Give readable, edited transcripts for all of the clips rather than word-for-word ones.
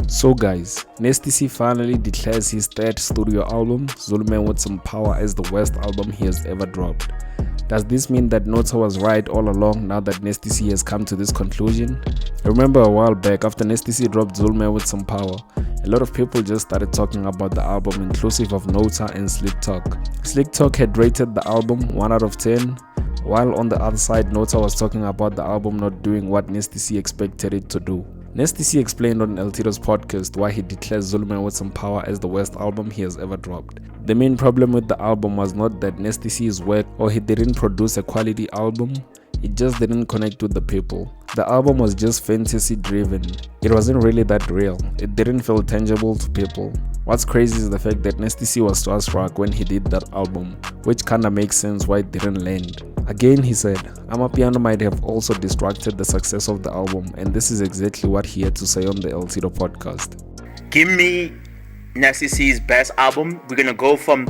So guys, Nasty C finally declares his third studio album, Zuluman with Some Power, as the worst album he has ever dropped. Does this mean that NOTA was right all along now that Nasty C has come to this conclusion? I remember a while back after Nasty C dropped Zuluman with Some Power, a lot of people just started talking about the album inclusive of NOTA and Slick Talk. Slick Talk had rated the album 1 out of 10, while on the other side NOTA was talking about the album not doing what Nasty C expected it to do. Nasty C explained on El Tito's podcast why he declares Zuluman with Some Power as the worst album he has ever dropped. The main problem with the album was not that Nasty C's work or he didn't produce a quality album, it just didn't connect with the people. The album was just fantasy driven. It wasn't really that real. It didn't feel tangible to people. What's crazy is the fact that Nasty C was starstruck when he did that album, which kinda makes sense why it didn't land. Again, he said, Amapiano might have also distracted the success of the album, and this is exactly what he had to say on the El Tito podcast. Give me Nasty C's best album. We're gonna go from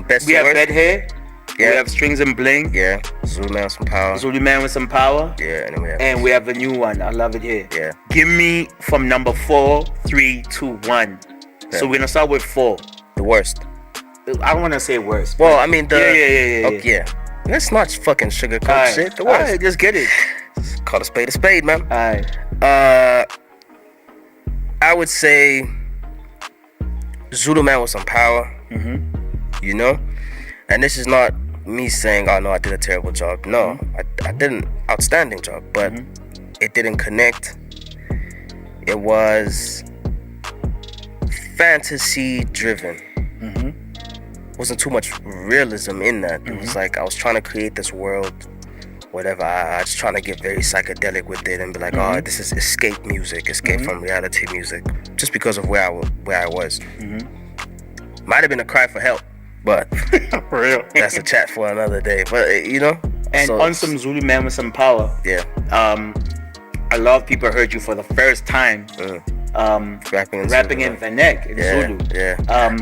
best. We have Red Hair. Yeah. We have Strings and Bling. Yeah. Zuluman with Some Power. Zuluman with Some Power. Yeah, and we have a new one. I love it here. Yeah. Give me from number 4, 3, 2, 1. Yeah. So we're gonna start with 4. The worst. I don't wanna say worst. Well, I mean Yeah. Let's not fucking sugarcoat shit. The worst. Alright, just get it. Call a spade, man. Alright. I would say Zuluman with Some Power. You know? And this is not me saying, oh no, I did a terrible job. No, I did an outstanding job, but it didn't connect. It was fantasy driven. Wasn't too much realism in that. It was like I was trying to create this world, whatever. I was trying to get very psychedelic with it and be like, oh, this is escape music, escape from reality music, just because of where I was. Might have been a cry for help, but for real, that's a chat for another day. But you know, and so, on some Zuluman with Some Power. Yeah. A lot of people heard you for the first time. Rapping in Vanek in Zulu. Yeah.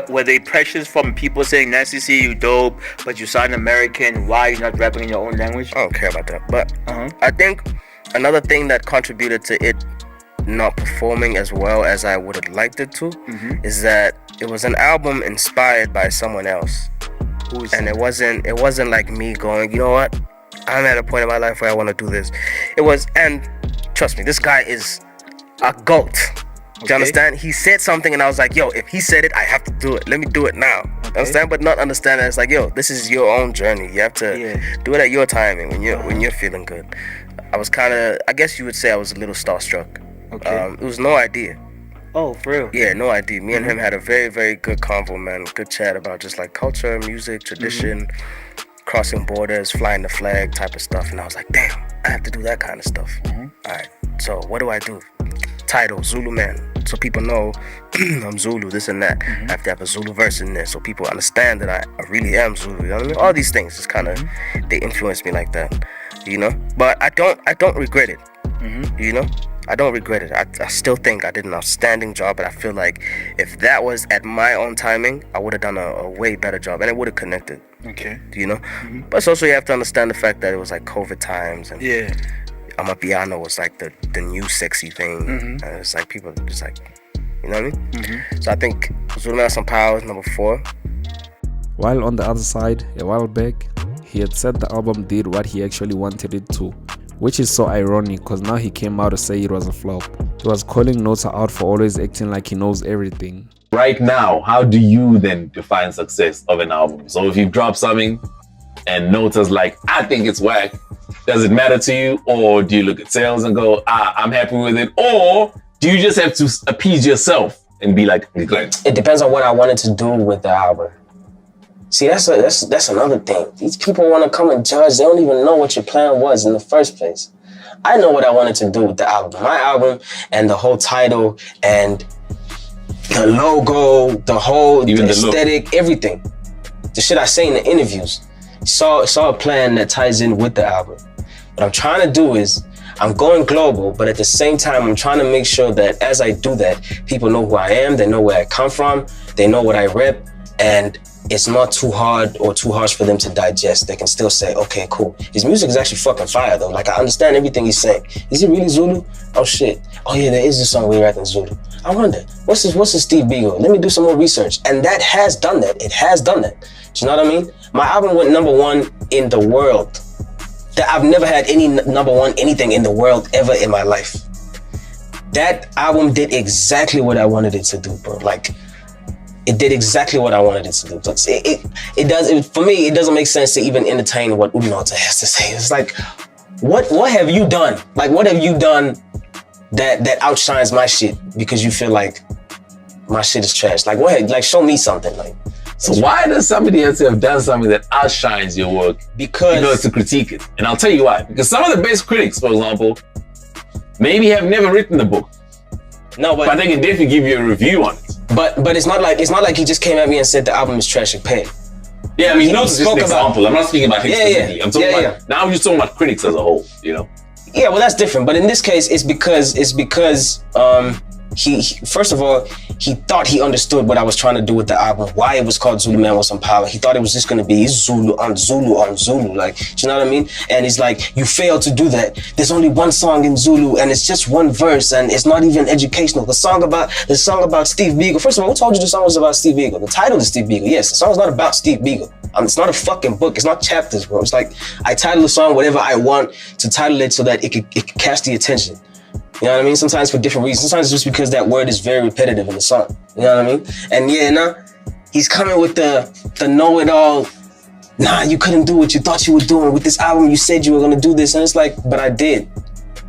Were they pressures from people saying, Nasty C, you dope, but you sound American, why are you not rapping in your own language? I don't care about that. But I think another thing that contributed to it not performing as well as I would have liked it to is that it was an album inspired by someone else. And it wasn't like me going, you know what, I'm at a point in my life where I want to do this. It was, and trust me, this guy is a GOAT. Do you understand? He said something and I was like, yo, if he said it, I have to do it. Let me do it now. Understand? But not understand that it's like, yo, this is your own journey. You have to do it at your time and when you're feeling good. I was kind of, I guess you would say I was a little starstruck. It was no idea. Oh, for real? Yeah, no idea. Me and him had a very, very good convo, man. Good chat about just like culture, music, tradition, crossing borders, flying the flag type of stuff. And I was like, damn, I have to do that kind of stuff. All right, so what do I do? Title, Zulu Man. So people know I'm Zulu, this and that. I have to have a Zulu verse in there so people understand that I really am Zulu. You know what I mean? All these things just kind of, they influence me like that, you know? But I don't regret it, you know? I don't regret it. I still think I did an outstanding job, but I feel like if that was at my own timing, I would have done a way better job and it would have connected. Okay. You know? But it's also you have to understand the fact that it was like COVID times and Amapiano was like the new sexy thing. And it's like people just like, you know what I mean? So I think Zuluman with Some Power is number 4. While on the other side, a while back, he had said the album did what he actually wanted it to, which is so ironic because now he came out to say it was a flop. He was calling NOTA out for always acting like he knows everything. Right now, how do you then define success of an album? So if you drop something and NOTA's like, I think it's whack, does it matter to you? Or do you look at sales and go, I'm happy with it? Or do you just have to appease yourself and be like, it depends on what I wanted to do with the album. See, that's another thing. These people want to come and judge. They don't even know what your plan was in the first place. I know what I wanted to do with the album. My album and the whole title and the logo, the aesthetic, everything. The shit I say in the interviews. Saw a plan that ties in with the album. What I'm trying to do is, I'm going global, but at the same time, I'm trying to make sure that as I do that, people know who I am, they know where I come from, they know what I rep, and it's not too hard or too harsh for them to digest. They can still say, okay, cool. His music is actually fucking fire though. Like I understand everything he's saying. Is he really Zulu? Oh shit. Oh yeah, there is this song where he raps in Zulu. I wonder, what's his Steve Beagle? Let me do some more research. And that has done that. It has done that. Do you know what I mean? My album went #1 in the world. That I've never had any #1 anything in the world ever in my life. That album did exactly what I wanted it to do, bro. Like, it did exactly what I wanted it to do. For me, it doesn't make sense to even entertain what NOTA has to say. It's like, what have you done? Like, what have you done that outshines my shit because you feel like my shit is trash? Like, what? Like, show me something. Like, so why does somebody else have done something that outshines your work? Because in order to critique it. And I'll tell you why. Because some of the best critics, for example, maybe have never written the book. No, but they can definitely give you a review on it. But it's not like he just came at me and said the album is trash and pay. Yeah, I mean, NOTA's just an example. I'm not speaking about him specifically. Yeah. I'm talking about now we're just talking about critics as a whole, you know? Yeah, well that's different. But in this case, it's because he first of all, he thought he understood what I was trying to do with the album, why it was called Zulu Man with Some Power. He thought it was just gonna be Zulu on Zulu on Zulu, like, do you know what I mean? And he's like, you failed to do that. There's only one song in Zulu and it's just one verse and it's not even educational. The song about Steve Beagle. First of all, who told you the song was about Steve Beagle? The title is Steve Beagle. Yes, the song's not about Steve Beagle. It's not a fucking book. It's not chapters, bro. It's like I title the song whatever I want to title it so that it could catch the attention. You know what I mean? Sometimes for different reasons. Sometimes just because that word is very repetitive in the song. You know what I mean? And yeah, now he's coming with the know-it-all. Nah, you couldn't do what you thought you were doing with this album. You said you were gonna do this, and it's like, but I did,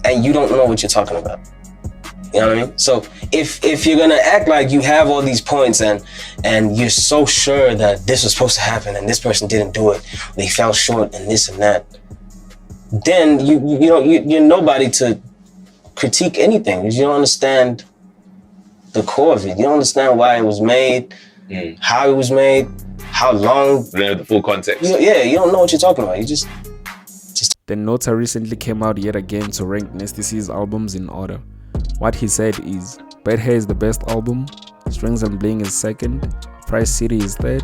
and you don't know what you're talking about. You know what I mean? So if you're gonna act like you have all these points and you're so sure that this was supposed to happen and this person didn't do it, they fell short and this and that, then you're nobody to critique anything because you don't understand the core of it. You don't understand why it was made, how it was made, how long. You don't have the full context. You don't know what you're talking about. You just. Then NOTA recently came out yet again to rank Nasty C's albums in order. What he said is, Bad Hair is the best album, Strings and Bling is second, Price City is third,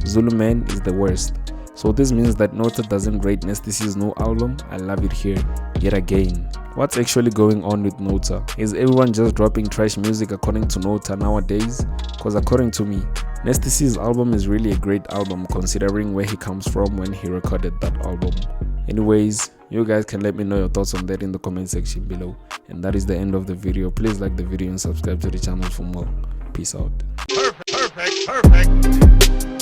Zulu Man is the worst. So this means that NOTA doesn't rate Nasty C's new album, I Love It Here, yet again. What's actually going on with NOTA? Is everyone just dropping trash music according to NOTA nowadays? Cause according to me, Nasty C's album is really a great album considering where he comes from when he recorded that album. Anyways, you guys can let me know your thoughts on that in the comment section below. And that is the end of the video. Please like the video and subscribe to the channel for more. Peace out. Perfect.